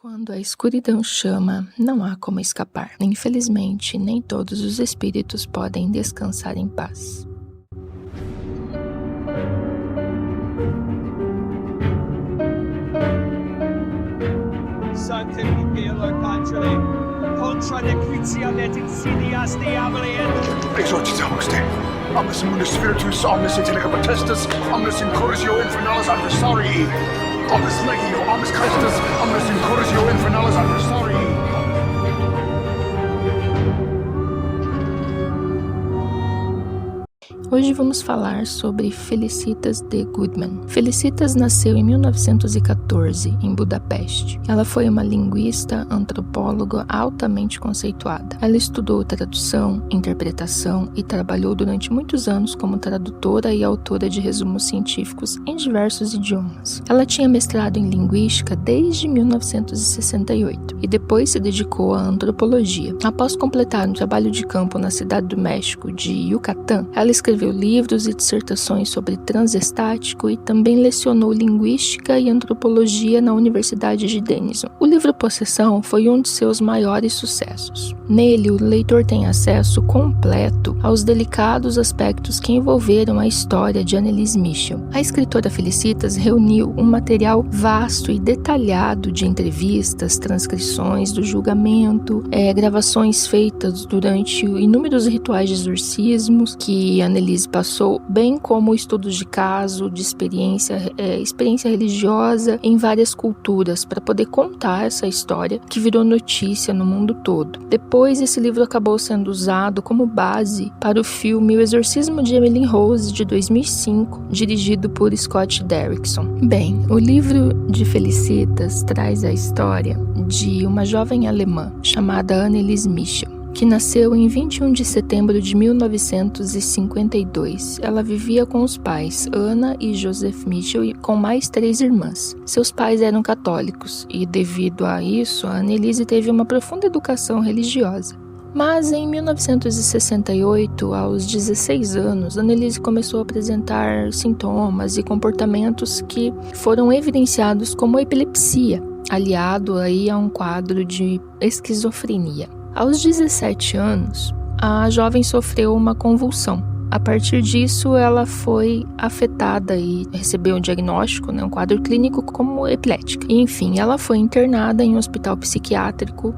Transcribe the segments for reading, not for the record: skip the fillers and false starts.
Quando a escuridão chama, não há como escapar. Infelizmente, nem todos os espíritos podem descansar em paz. Exorcite hoste, omnis mundus spiritus, omnis intelliga potestas, omnis incursio infernalis adversarii, omnis legio, omnis Christus, omnis incursio infernalis adversarii. Hoje vamos falar sobre Felicitas de Goodman. Felicitas nasceu em 1914, em Budapeste. Ela foi uma linguista, antropóloga altamente conceituada. Ela estudou tradução, interpretação e trabalhou durante muitos anos como tradutora e autora de resumos científicos em diversos idiomas. Ela tinha mestrado em linguística desde 1968 e depois se dedicou à antropologia. Após completar um trabalho de campo na cidade do México de Yucatán, ela escreveu livros e dissertações sobre transestático e também lecionou linguística e antropologia na Universidade de Denison. O livro Possessão foi um de seus maiores sucessos. Nele, o leitor tem acesso completo aos delicados aspectos que envolveram a história de Anneliese Michel. A escritora Felicitas reuniu um material vasto e detalhado de entrevistas, transcrições do julgamento, gravações feitas durante inúmeros rituais de exorcismos que Anneliese passou, bem como estudos de caso, de experiência religiosa em várias culturas, para poder contar essa história que virou notícia no mundo todo. Depois, esse livro acabou sendo usado como base para o filme O Exorcismo de Emily Rose, de 2005, dirigido por Scott Derrickson. Bem, o livro de Felicitas traz a história de uma jovem alemã chamada Anneliese Michel, que nasceu em 21 de setembro de 1952. Ela vivia com os pais, Anna e Joseph Michel, e com mais 3 irmãs. Seus pais eram católicos e, devido a isso, a Anneliese teve uma profunda educação religiosa. Mas em 1968, aos 16 anos, Anneliese começou a apresentar sintomas e comportamentos que foram evidenciados como epilepsia, aliado aí a um quadro de esquizofrenia. Aos 17 anos, a jovem sofreu uma convulsão. A partir disso, ela foi afetada e recebeu um diagnóstico, um quadro clínico como epilética. Enfim, ela foi internada em um hospital psiquiátrico,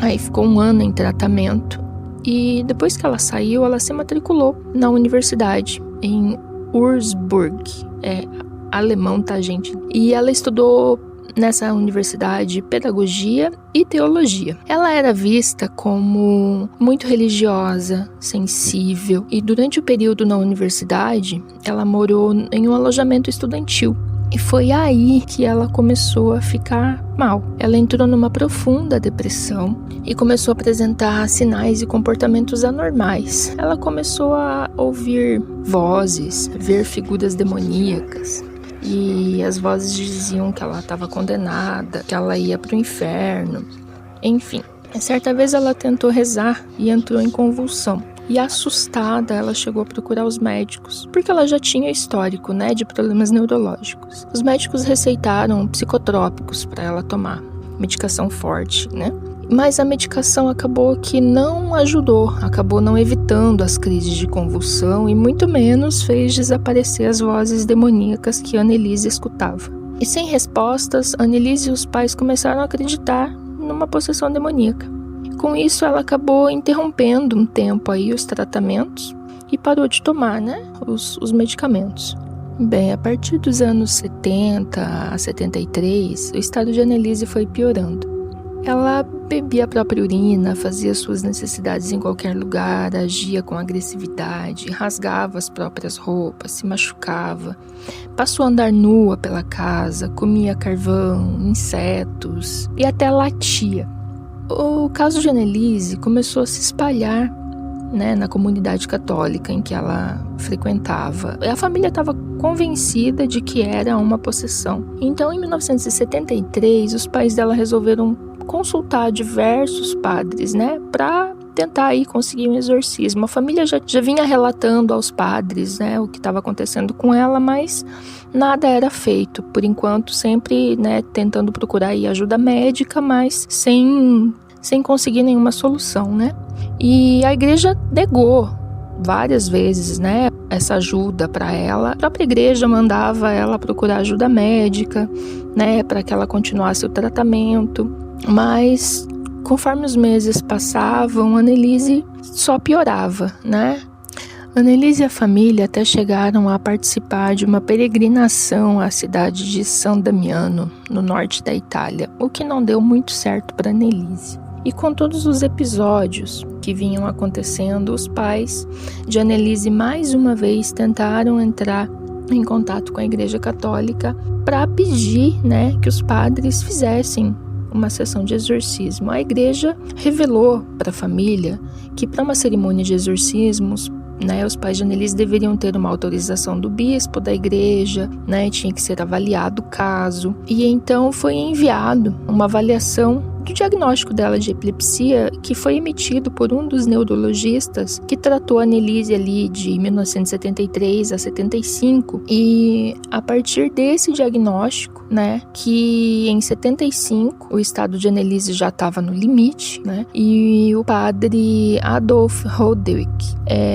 aí ficou 1 ano em tratamento. E depois que ela saiu, ela se matriculou na universidade, em Würzburg. É alemão, tá, gente? E ela estudou nessa universidade pedagogia e teologia. Ela era vista como muito religiosa, sensível, e durante o período na universidade, ela morou em um alojamento estudantil. E foi aí que ela começou a ficar mal. Ela entrou numa profunda depressão e começou a apresentar sinais e comportamentos anormais. Ela começou a ouvir vozes, ver figuras demoníacas. E as vozes diziam que ela estava condenada, que ela ia para o inferno. Enfim, certa vez ela tentou rezar e entrou em convulsão. E assustada, ela chegou a procurar os médicos, porque ela já tinha histórico, de problemas neurológicos. Os médicos receitaram psicotrópicos para ela tomar, medicação forte, Mas a medicação acabou que não ajudou, acabou não evitando as crises de convulsão e muito menos fez desaparecer as vozes demoníacas que Anneliese escutava. E sem respostas, Anneliese e os pais começaram a acreditar numa possessão demoníaca. Com isso, ela acabou interrompendo um tempo aí os tratamentos e parou de tomar, os medicamentos. Bem, a partir dos anos 70 a 73, o estado de Anneliese foi piorando. Ela bebia a própria urina, fazia suas necessidades em qualquer lugar, agia com agressividade, rasgava as próprias roupas, se machucava, passou a andar nua pela casa, comia carvão, insetos e até latia. O caso de Anneliese começou a se espalhar na comunidade católica em que ela frequentava. A família estava convencida de que era uma possessão. Então, em 1973, os pais dela resolveram consultar diversos padres, para tentar aí conseguir um exorcismo. A família já vinha relatando aos padres, né, o que estava acontecendo com ela, mas nada era feito. Por enquanto, sempre, né, tentando procurar aí ajuda médica, mas sem conseguir nenhuma solução, né? E a igreja negou várias vezes, né, essa ajuda para ela. A própria igreja mandava ela procurar ajuda médica, né, para que ela continuasse o tratamento. Mas conforme os meses passavam, Anneliese só piorava, né? Anneliese e a família até chegaram a participar de uma peregrinação à cidade de San Damiano, no norte da Itália, o que não deu muito certo para Anneliese. E com todos os episódios que vinham acontecendo, os pais de Anneliese mais uma vez tentaram entrar em contato com a Igreja Católica para pedir, né, que os padres fizessem uma sessão de exorcismo. A igreja revelou para a família que para uma cerimônia de exorcismos, né, os pais de Anneliese deveriam ter uma autorização do bispo da igreja, né, tinha que ser avaliado o caso. E então foi enviado uma avaliação do diagnóstico dela de epilepsia, que foi emitido por um dos neurologistas que tratou a Anneliese ali de 1973 a 75, e a partir desse diagnóstico, né, que em 75 o estado de Anneliese já estava no limite, né, e o padre Adolf Rodewig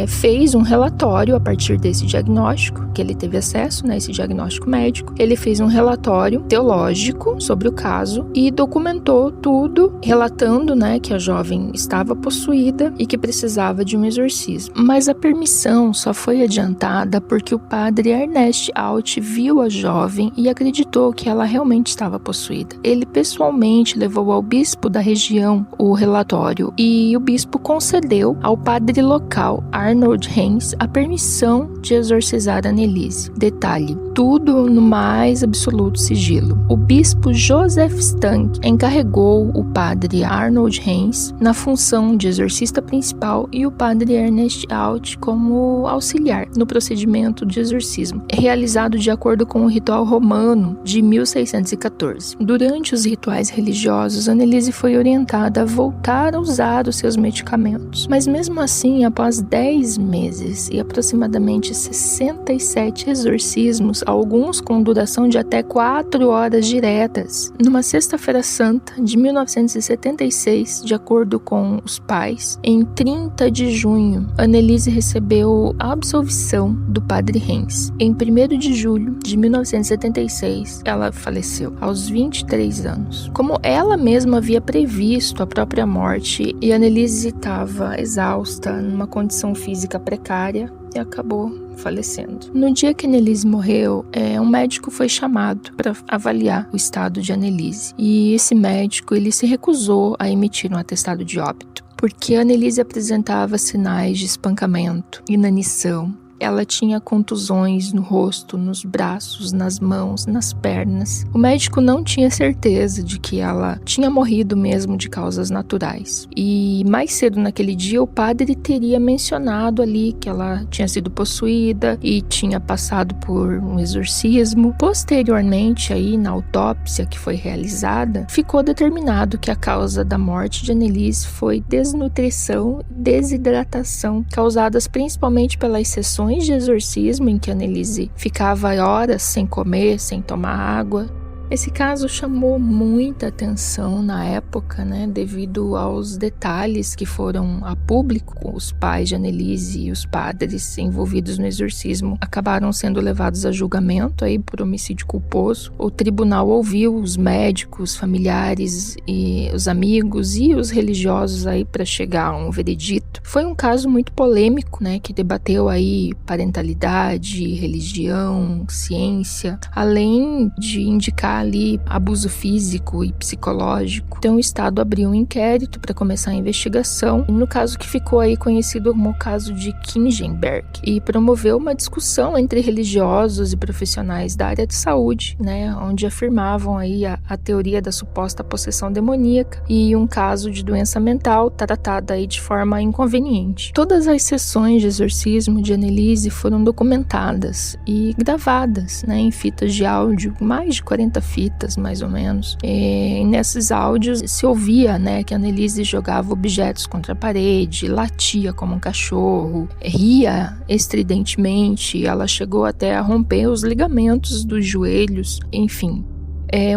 fez um relatório a partir desse diagnóstico, que ele teve acesso, né, esse diagnóstico médico. Ele fez um relatório teológico sobre o caso e documentou tudo, relatando, né, que a jovem estava possuída e que precisava de um exorcismo. Mas a permissão só foi adiantada porque o padre Ernest Alt viu a jovem e acreditou que ela realmente estava possuída. Ele pessoalmente levou ao bispo da região o relatório e o bispo concedeu ao padre local, Arnold Hens, a permissão de exorcizar Anneliese. Detalhe, tudo no mais absoluto sigilo. O bispo Joseph Stang encarregou o padre Arnold Hens na função de exorcista principal e o padre Ernest Alt como auxiliar no procedimento de exorcismo, realizado de acordo com o ritual romano de 1614. Durante os rituais religiosos, Anneliese foi orientada a voltar a usar os seus medicamentos, mas mesmo assim, após 10 meses e aproximadamente 67 exorcismos, alguns com duração de até 4 horas diretas, numa sexta-feira santa de 1976, de acordo com os pais, em 30 de junho, Anneliese recebeu a absolvição do padre Hens. Em 1º de julho de 1976, ela faleceu aos 23 anos. Como ela mesma havia previsto a própria morte, e Anneliese estava exausta, numa condição física precária, e acabou falecendo. No dia que Anneliese morreu, um médico foi chamado para avaliar o estado de Anneliese. E esse médico, ele se recusou a emitir um atestado de óbito, porque a Anneliese apresentava sinais de espancamento, inanição. Ela tinha contusões no rosto, nos braços, nas mãos, nas pernas. O médico não tinha certeza de que ela tinha morrido mesmo de causas naturais. E mais cedo naquele dia, o padre teria mencionado ali que ela tinha sido possuída e tinha passado por um exorcismo. Posteriormente, aí, na autópsia que foi realizada, ficou determinado que a causa da morte de Anneliese foi desnutrição e desidratação, causadas principalmente pelas sessões de exorcismo em que Anneliese ficava horas sem comer, sem tomar água. Esse caso chamou muita atenção na época, né, devido aos detalhes que foram a público. Os pais de Anneliese e os padres envolvidos no exorcismo acabaram sendo levados a julgamento aí por homicídio culposo. O tribunal ouviu os médicos, familiares e os amigos e os religiosos aí para chegar a um veredito. Foi um caso muito polêmico, né, que debateu aí parentalidade, religião, ciência, além de indicar ali abuso físico e psicológico. Então o Estado abriu um inquérito para começar a investigação, no caso que ficou aí conhecido como o caso de Kingenberg, e promoveu uma discussão entre religiosos e profissionais da área de saúde, né, onde afirmavam aí a a teoria da suposta possessão demoníaca e um caso de doença mental tratada aí de forma inconveniente. Todas as sessões de exorcismo de Anneliese foram documentadas e gravadas, né, em fitas de áudio, mais de 40 fitas mais ou menos. E nesses áudios se ouvia, né, que Anneliese jogava objetos contra a parede, latia como um cachorro, ria estridentemente, ela chegou até a romper os ligamentos dos joelhos, enfim.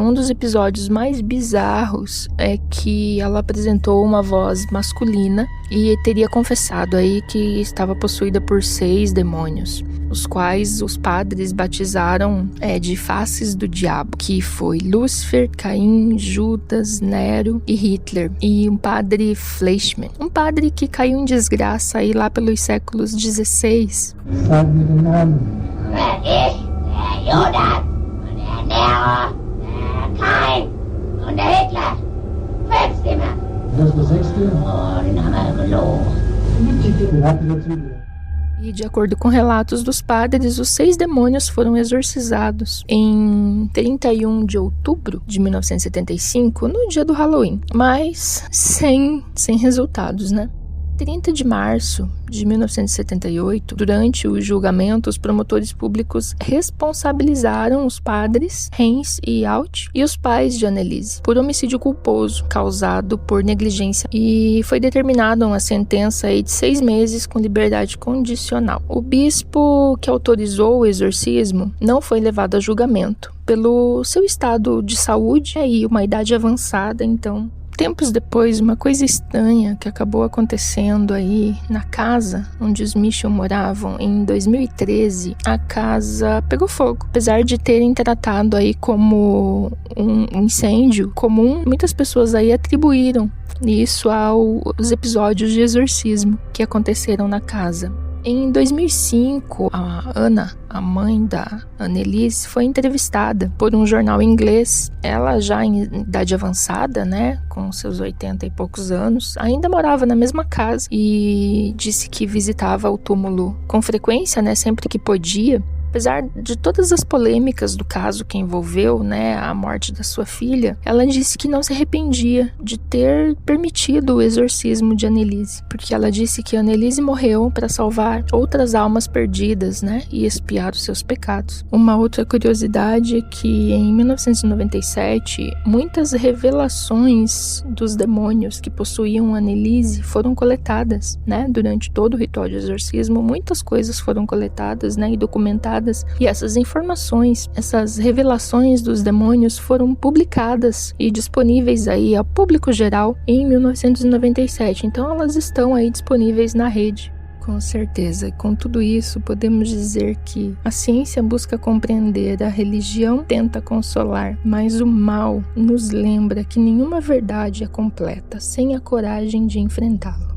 Um dos episódios mais bizarros é que ela apresentou uma voz masculina e teria confessado aí que estava possuída por 6 demônios, os quais os padres batizaram de faces do diabo, que foi Lúcifer, Caim, Judas, Nero e Hitler, e um padre Fleischmann, um padre que caiu em desgraça aí lá pelos séculos XVI. Sabe o nome? Kein und der Hitler. Fettstimme. Das war 6. Oh, den haben wir gelogen. Den habt ihr dazu. E de acordo com relatos dos padres, os 6 demônios foram exorcizados em 31 de outubro de 1975, no dia do Halloween, mas sem resultados, né? 30 de março de 1978, durante o julgamento, os promotores públicos responsabilizaram os padres Hens e Alt e os pais de Anneliese por homicídio culposo causado por negligência, e foi determinada uma sentença aí de 6 meses com liberdade condicional. O bispo que autorizou o exorcismo não foi levado a julgamento pelo seu estado de saúde e uma idade avançada. Então, tempos depois, uma coisa estranha que acabou acontecendo aí na casa onde os Mitchell moravam em 2013, a casa pegou fogo. Apesar de terem tratado aí como um incêndio comum, muitas pessoas aí atribuíram isso aos episódios de exorcismo que aconteceram na casa. Em 2005, a Ana, a mãe da Anneliese, foi entrevistada por um jornal inglês. Ela já em idade avançada, né, com seus 80 e poucos anos, ainda morava na mesma casa e disse que visitava o túmulo com frequência, né, sempre que podia. Apesar de todas as polêmicas do caso que envolveu, né, a morte da sua filha, ela disse que não se arrependia de ter permitido o exorcismo de Anneliese, porque ela disse que Anneliese morreu para salvar outras almas perdidas, né, e expiar os seus pecados. Uma outra curiosidade é que em 1997, muitas revelações dos demônios que possuíam Anneliese foram coletadas, né, durante todo o ritual de exorcismo. Muitas coisas foram coletadas, né, e documentadas. E essas informações, essas revelações dos demônios foram publicadas e disponíveis aí ao público geral em 1997. Então elas estão aí disponíveis na rede. Com certeza. E com tudo isso, podemos dizer que a ciência busca compreender, a religião tenta consolar, mas o mal nos lembra que nenhuma verdade é completa sem a coragem de enfrentá-lo.